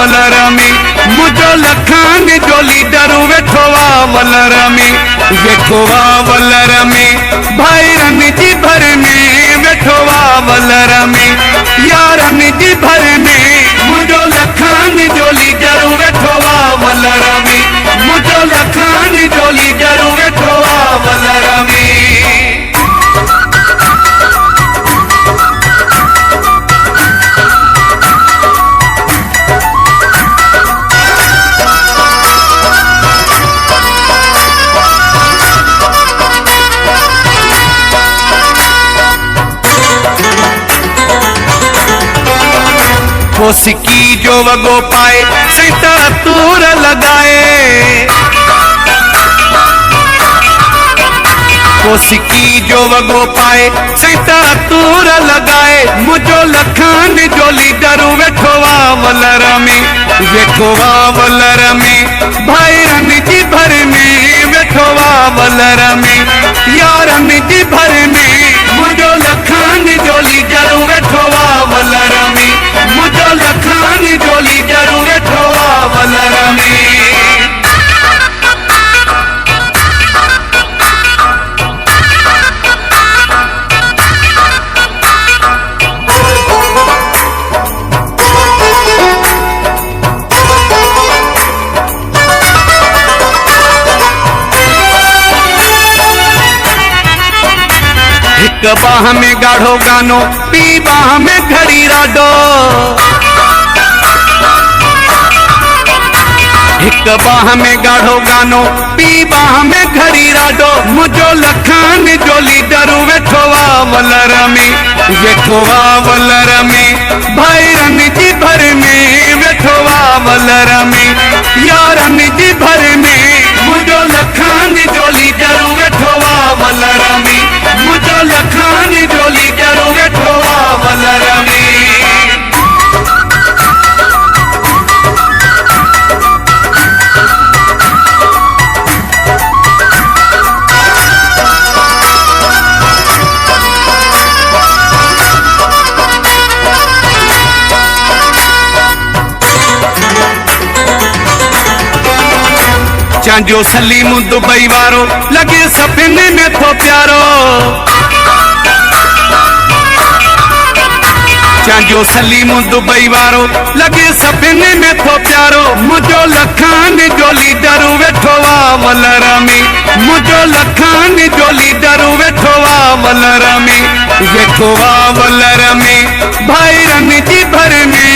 वलर में मुझो लखान जो लीडर वेठो वलर में वेठो वलर में भाईरन जी भर में वेठो वलर में यारन जी भर में मुझो लखान जो लीडर वेठो वलर में मुझो लखान जो लीडर वेठो वलर में। सिक्की जो वगो पाए सैता तूर लगाए सिक्की जो वगो पाए सैता तूर लगाए मुझो लखान जो लीडर वेठो वलर में वेठो वलर में भाईरन जी भर में वेठो वलर में यारन जी भर में मुझो लखान जो लीडर वेठो वलर में मुझो लखान जो लीडर वेठो वलर में। एक बाह में गाढ़ो गानो पी बाह में घड़ी राडो एक बाह में गाढ़ो गानो पी बाह में घड़ी राडो मुझो लखान जो लीडर वेठो वलर में वेठो वलर में भाईरन जी भर में वेठो वलर में यारन जी भर में मुझो लखान जो लीडर वेठो वलर में मुझो लखान जो लीडर वेठो वलर में। चांजो सलीम दुबई वारो लगे सपने में थो प्यारो चांजो सलीम दुबई वारो लगे सपने में थो प्यारो मुझो लखान जो लीडर वेठो वलर में मुझो लखान जो लीडर वेठो वलर में वेठो वलर में भाईरन जी भर में